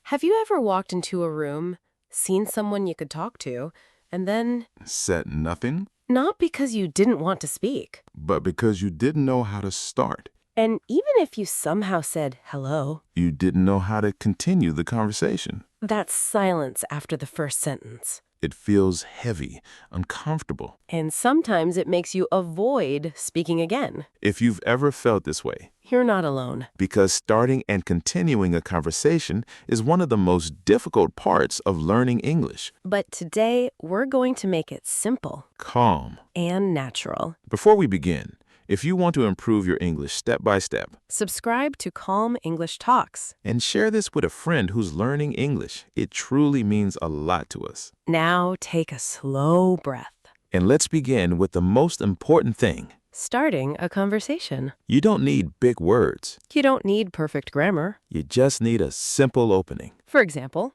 Have you ever walked into a room, seen someone you could talk to, and then, Said nothing, not because you didn't want to speak, but because you didn't know how to start. and even if you somehow said hello, You didn't know how to continue the conversation. that's silence after the first sentence. It feels heavy, uncomfortable. And sometimes it makes you avoid speaking again. If you've ever felt this way, You're not alone. because starting and continuing a conversation is one of the most difficult parts of learning English. But today, we're going to make it simple Calm. and natural. Before we begin, if you want to improve your English step by step, Subscribe to Calm English Talks. and share this with a friend who's learning English, it truly means a lot to us. Now take a slow breath. And let's begin with the most important thing. Starting a conversation. You don't need big words. You don't need perfect grammar. You just need a simple opening. For example,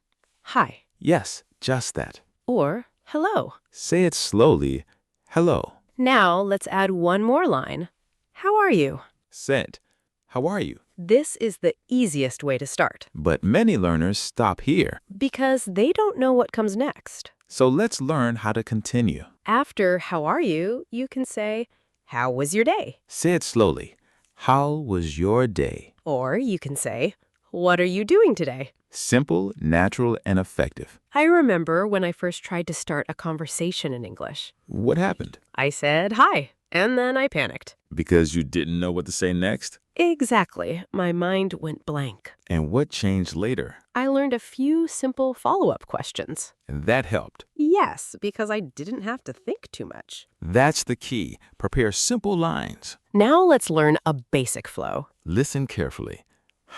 hi Yes, just that. or hello. Say it slowly. Hello. Now let's add one more line. How are you? Said. How are you? This is the easiest way to start But many learners stop here. because they don't know what comes next. So let's learn how to continue. After how are you, you can say, how was your day? Say it slowly. How was your day? Or you can say, what are you doing today? Simple, natural, and effective. I remember when I first tried to start a conversation in English. What happened? I said hi, and then I panicked. Because you didn't know what to say next? Exactly. My mind went blank. And what changed later? I learned a few simple follow-up questions. And that helped. Yes, because I didn't have to think too much. That's the key. Prepare simple lines. Now let's learn a basic flow. Listen carefully.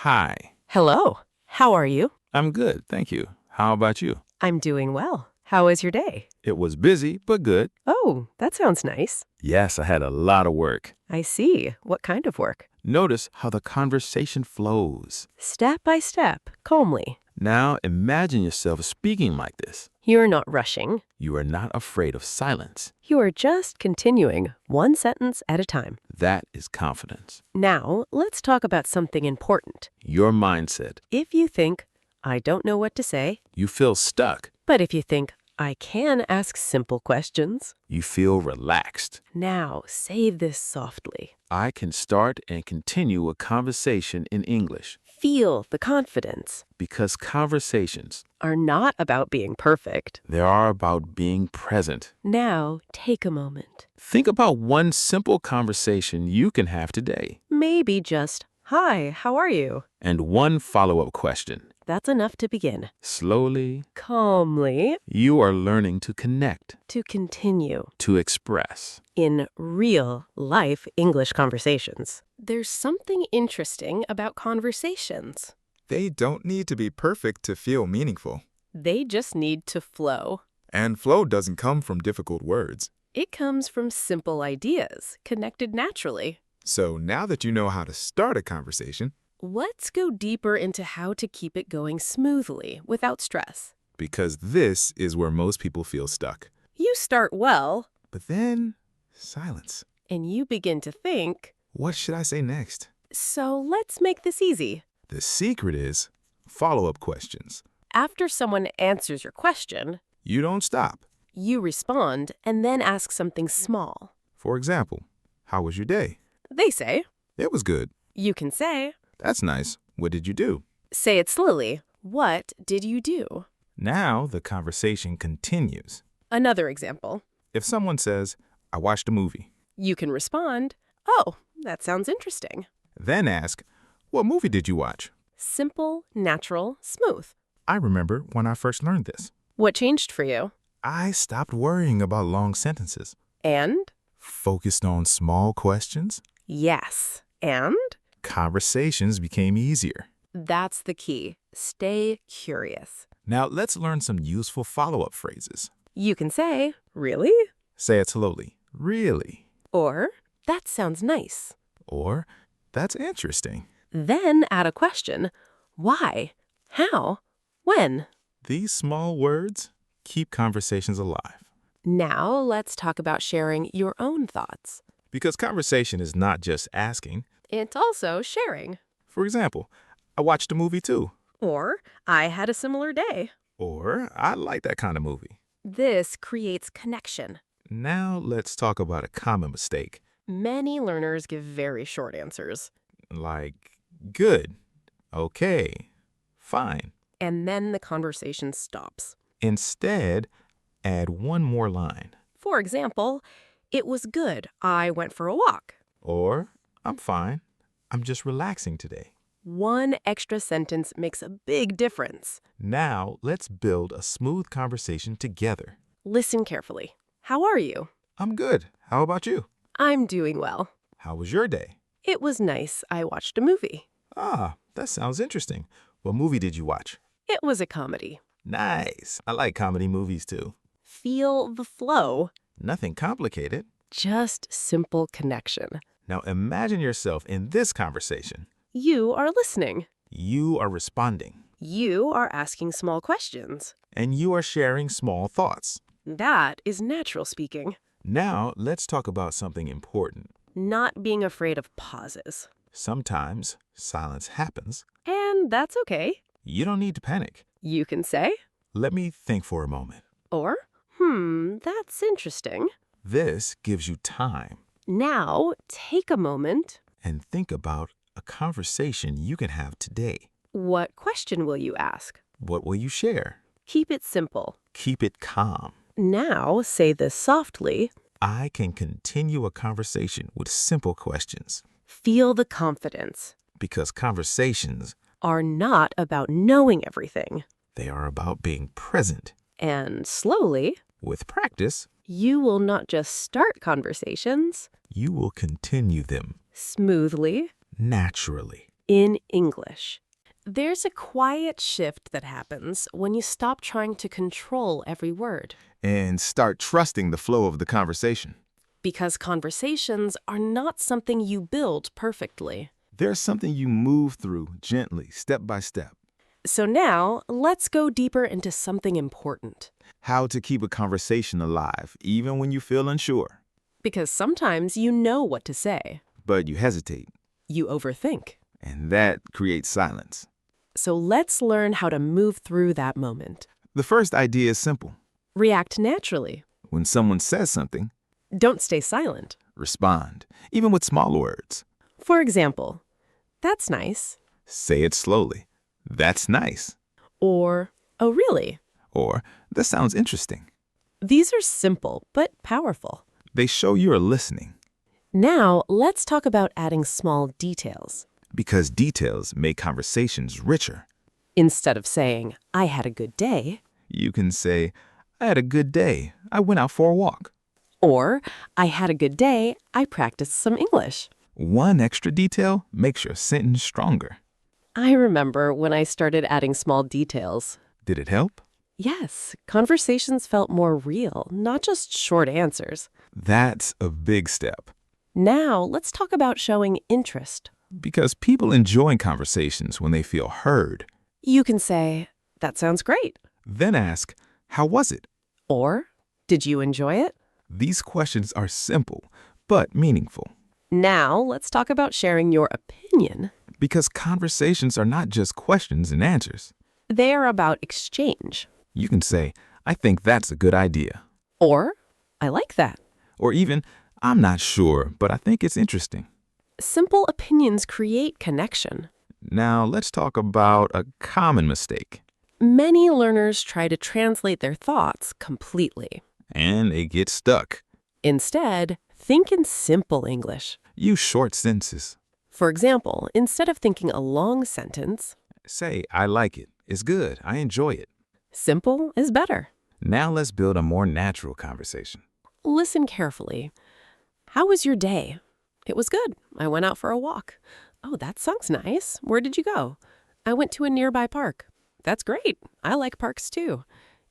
Hi. Hello. How are you? I'm good, thank you. How about you? I'm doing well. How was your day? It was busy, but good. Oh, that sounds nice. Yes, I had a lot of work. I see. What kind of work? Notice how the conversation flows. Step by step, calmly. Now imagine yourself speaking like this. You're not rushing. You are not afraid of silence. You are just continuing, one sentence at a time. That is confidence. Now, let's talk about something important. Your mindset. If you think, I don't know what to say, You feel stuck. but if you think, I can ask simple questions, You feel relaxed. now say this softly. I can start and continue a conversation in English Feel the confidence. because conversations, Are not about being perfect. they are about being present. Now, take a moment. Think about one simple conversation you can have today Maybe just, hi, how are you? and one follow-up question. That's enough to begin. Slowly, Calmly, you are learning to connect, to continue to express. in real life English conversations. There's something interesting about conversations. They don't need to be perfect to feel meaningful. They just need to flow. And flow doesn't come from difficult words. It comes from simple ideas, connected naturally. So now that you know how to start a conversation, Let's go deeper into how to keep it going smoothly, without stress. because this is where most people feel stuck. You start well, But then, silence. and you begin to think, What should I say next? so let's make this easy. The secret is follow-up questions. After someone answers your question, You don't stop. you respond and then ask something small. For example, how was your day? They say, It was good. you can say, That's nice. What did you do? say it slowly. What did you do? Now the conversation continues. Another example. If someone says, I watched a movie, You can respond, oh, that sounds interesting. then ask, what movie did you watch? Simple, natural, smooth. I remember when I first learned this. What changed for you? I stopped worrying about long sentences, And? focused on small questions. Yes. And? Conversations became easier. That's the key. Stay curious. Now let's learn some useful follow-up phrases. You can say, really? Say it slowly. Really? Or, that sounds nice. Or, that's interesting. Then add a question. Why? How? When? These small words keep conversations alive. Now let's talk about sharing your own thoughts. Because conversation is not just asking. It's also sharing. For example, I watched a movie too. Or, I had a similar day. Or, I like that kind of movie. This creates connection. Now let's talk about a common mistake, Many learners give very short answers. like good, okay, fine. And then the conversation stops. Instead, add one more line. For example, it was good. I went for a walk. Or, I'm fine. I'm just relaxing today. One extra sentence makes a big difference. Now, let's build a smooth conversation together. Listen carefully. How are you? I'm good. How about you? I'm doing well. How was your day? It was nice. I watched a movie. Ah, that sounds interesting. What movie did you watch? It was a comedy. Nice. I like comedy movies too. Feel the flow. Nothing complicated. Just simple connection. Now imagine yourself in this conversation. You are listening. You are responding. You are asking small questions. And you are sharing small thoughts. That is natural speaking. Now, let's talk about something important. Not being afraid of pauses. Sometimes silence happens. And that's okay. You don't need to panic. You can say, Let me think for a moment. or, that's interesting. This gives you time Now, take a moment. and think about a conversation you can have today. What question will you ask? What will you share? Keep it simple. Keep it calm. Now, say this softly. I can continue a conversation with simple questions Feel the confidence. because conversations, Are not about knowing everything. they are about being present. And slowly, With practice, you will not just start conversations you will continue them smoothly naturally. in English. There's a quiet shift that happens when you stop trying to control every word. And start trusting the flow of the conversation. Because conversations are not something you build perfectly. There's something you move through gently, step by step. So now, let's go deeper into something important. How to keep a conversation alive, even when you feel unsure. Because sometimes you know what to say. But you hesitate, You overthink. and that creates silence. So let's learn how to move through that moment. The first idea is simple. React naturally. When someone says something, Don't stay silent. respond, even with small words. For example, that's nice. Say it slowly. That's nice. Or, oh, really? Or, that sounds interesting. These are simple but powerful. They show you're listening, Now, let's talk about adding small details. because details make conversations richer. Instead of saying, I had a good day, You can say, I had a good day. I went out for a walk. or I had a good day, I practiced some English. One extra detail makes your sentence stronger. I remember when I started adding small details. Did it help? Yes, conversations felt more real, not just short answers. That's a big step, Now, let's talk about showing interest. because people enjoy conversations when they feel heard. You can say, that sounds great. Then ask, how was it? Or, did you enjoy it? These questions are simple, but meaningful, Now, let's talk about sharing your opinion. because conversations are not just questions and answers. They are about exchange. You can say, I think that's a good idea. Or, I like that. Or even, I'm not sure, but I think it's interesting. Simple opinions create connection. Now, let's talk about a common mistake. Many learners try to translate their thoughts completely. And they get stuck. Instead, think in simple English. Use short sentences. For example, instead of thinking a long sentence, Say, I like it. It's good. I enjoy it. simple is better. Now let's build a more natural conversation. Listen carefully. How was your day? It was good. I went out for a walk. Oh, that sounds nice. Where did you go? I went to a nearby park. That's great. I like parks too.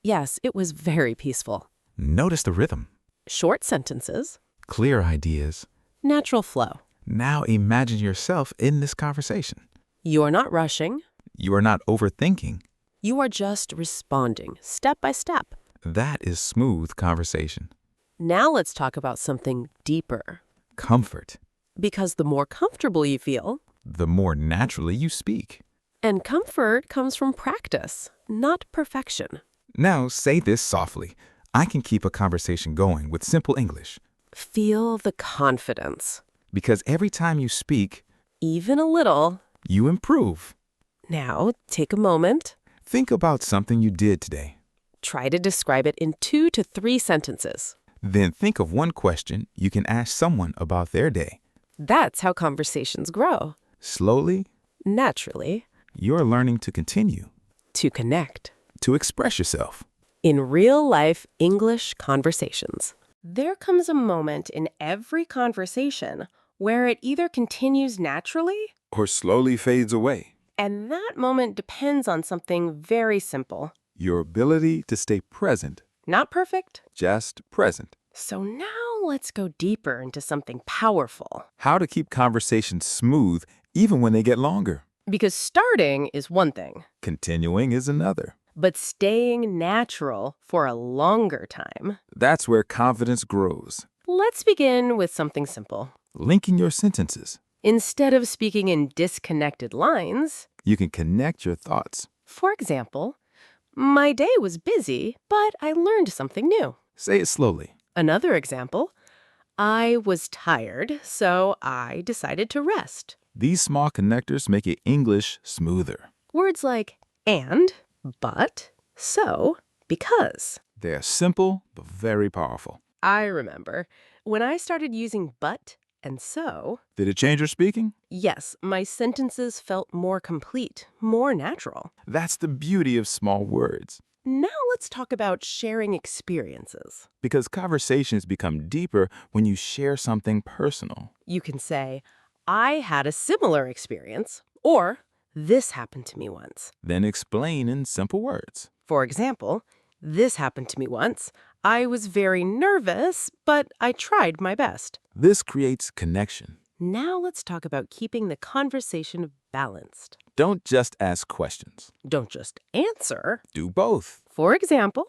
Yes, it was very peaceful. Notice the rhythm. Short sentences, Clear ideas. natural flow. Now imagine yourself in this conversation. You are not rushing. You are not overthinking. You are just responding, step by step. That is smooth conversation. Now let's talk about something deeper. Comfort. Because the more comfortable you feel, The more naturally you speak. And comfort comes from practice, not perfection. Now say this softly. I can keep a conversation going with simple English. Feel the confidence. Because every time you speak, Even a little. you improve. Now, take a moment. Think about something you did today. Try to describe it in 2 to 3 sentences. Then think of one question you can ask someone about their day. That's how conversations grow. Slowly, Naturally, you're learning to continue, to connect. to express yourself. In real-life English conversations, there comes a moment in every conversation where it either continues naturally, or slowly fades away. and that moment depends on something very simple. Your ability to stay present, Not perfect. just present. So now let's go deeper into something powerful. How to keep conversations smooth even when they get longer. Because starting is one thing, Continuing is another. but staying natural for a longer time. That's where confidence grows. Let's begin with something simple. Linking your sentences. Instead of speaking in disconnected lines, You can connect your thoughts. for example, my day was busy, but I learned something new. Say it slowly. Another example, I was tired, so I decided to rest. These small connectors make your English smoother. Words like and, but, so, because. They are simple but very powerful. I remember when I started using but and so, Did it change your speaking? yes, my sentences felt more complete, more natural. That's the beauty of small words. Now let's talk about sharing experiences. Because conversations become deeper when you share something personal. You can say, I had a similar experience, or this happened to me once. Then explain in simple words. For example, this happened to me once. I was very nervous, but I tried my best. This creates connection. Now let's talk about keeping the conversation balanced. Don't just ask questions. Don't just answer. Do both. For example,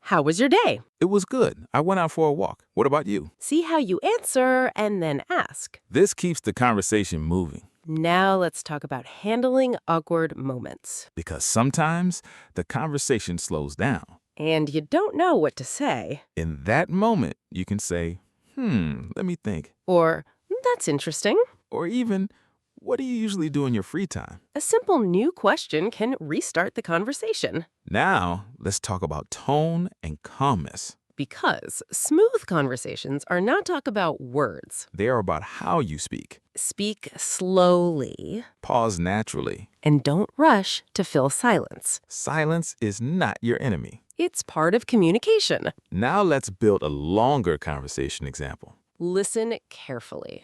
how was your day? It was good. I went out for a walk. What about you? See how you answer and then ask. This keeps the conversation moving. Now let's talk about handling awkward moments. Because sometimes the conversation slows down. And you don't know what to say. In that moment, you can say, let me think. Or, that's interesting. Or even, what do you usually do in your free time? A simple new question can restart the conversation. Now, let's talk about tone and calmness. Because smooth conversations are not talk about words. They are about how you speak. Speak slowly. Pause naturally. And don't rush to fill silence. Silence is not your enemy. It's part of communication. Now let's build a longer conversation example. Listen carefully.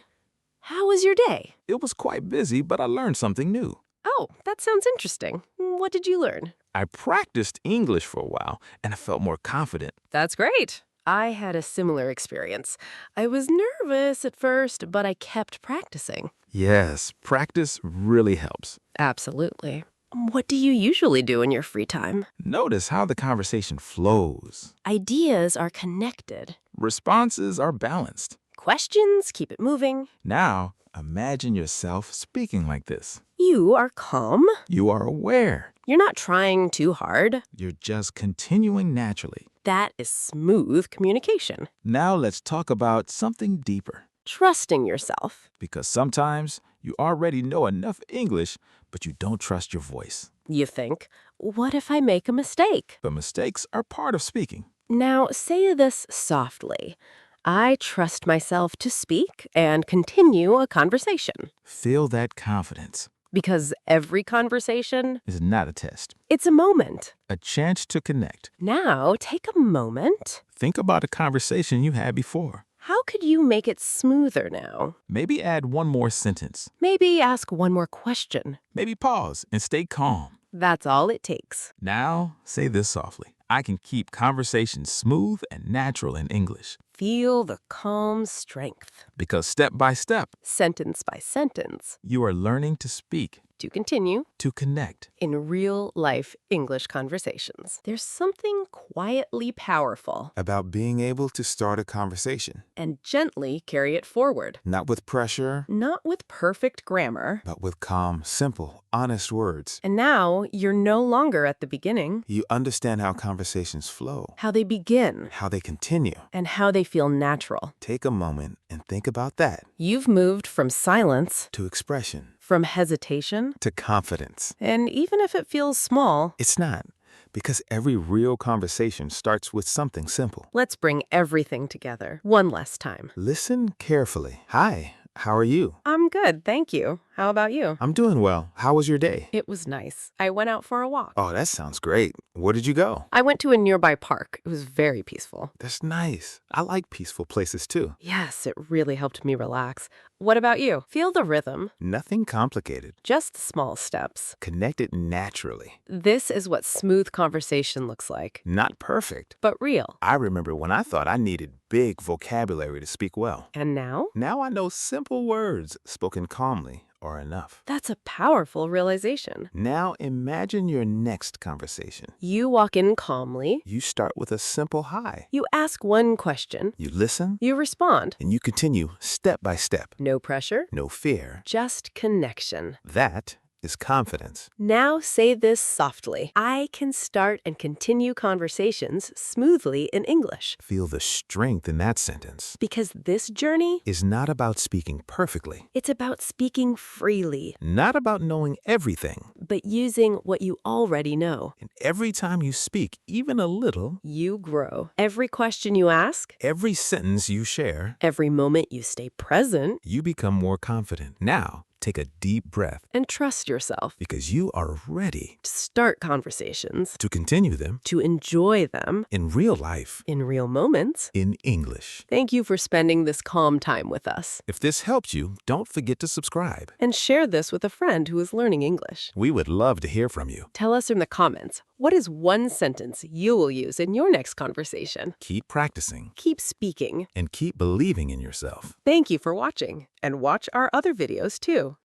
How was your day? It was quite busy, but I learned something new. Oh, that sounds interesting. What did you learn? I practiced English for a while, and I felt more confident. That's great. I had a similar experience. I was nervous at first, but I kept practicing. Yes, practice really helps. Absolutely. What do you usually do in your free time? Notice how the conversation flows. Ideas are connected. Responses are balanced. Questions keep it moving. Now, imagine yourself speaking like this. You are calm. You are aware. You're not trying too hard. You're just continuing naturally. That is smooth communication. Now let's talk about something deeper. Trusting yourself. Because sometimes you already know enough English, but you don't trust your voice. You think, what if I make a mistake? But mistakes are part of speaking. Now say this softly. I trust myself to speak and continue a conversation. Feel that confidence. Because every conversation, Is not a test. it's a moment. A chance to connect. Now take a moment. Think about a conversation you had before. How could you make it smoother now? Maybe add one more sentence. Maybe ask one more question. Maybe pause and stay calm. That's all it takes. Now, say this softly. I can keep conversations smooth and natural in English. Feel the calm strength. Because step by step, Sentence by sentence. you are learning to speak to continue to connect. in real-life English conversations. There's something quietly powerful About being able to start a conversation, and gently carry it forward. not with pressure, Not with perfect grammar. but with calm, simple, honest words. And now you're no longer at the beginning. You understand how conversations flow, How they begin how they continue. and how they feel natural. Take a moment and think about that. You've moved from silence, To expression, from hesitation, to confidence. and even if it feels small, It's not, because every real conversation starts with something simple. let's bring everything together one last time. Listen carefully. Hi, how are you? I'm good, thank you. How about you? I'm doing well. How was your day? It was nice. I went out for a walk. Oh, that sounds great. Where did you go? I went to a nearby park. It was very peaceful. That's nice. I like peaceful places too. Yes, it really helped me relax. What about you? Feel the rhythm. Nothing complicated. Just small steps. Connected naturally. This is what smooth conversation looks like, Not perfect. but real. I remember when I thought I needed big vocabulary to speak well. And now? Now I know simple words spoken calmly are enough. That's a powerful realization. Now imagine your next conversation. You walk in calmly. You start with a simple hi. You ask one question. You listen, You respond. and you continue step by step. No pressure. No fear. Just connection. That is confidence. Now say this softly. I can start and continue conversations smoothly in English. Feel the strength in that sentence. Because this journey, Is not about speaking perfectly, it's about speaking freely, not about knowing everything. but using what you already know. And every time you speak, even a little, You grow. Every question you ask, every sentence you share, every moment you stay present, you become more confident. Now, take a deep breath and trust yourself because you are ready to start conversations, to continue them to enjoy them in real life, in real moments. in English. Thank you for spending this calm time with us. If this helped you, don't forget to subscribe. And share this with a friend who is learning English. We would love to hear from you. Tell us in the comments, what is one sentence you will use in your next conversation? Keep practicing Keep speaking. and keep believing in yourself. Thank you for watching, and watch our other videos too.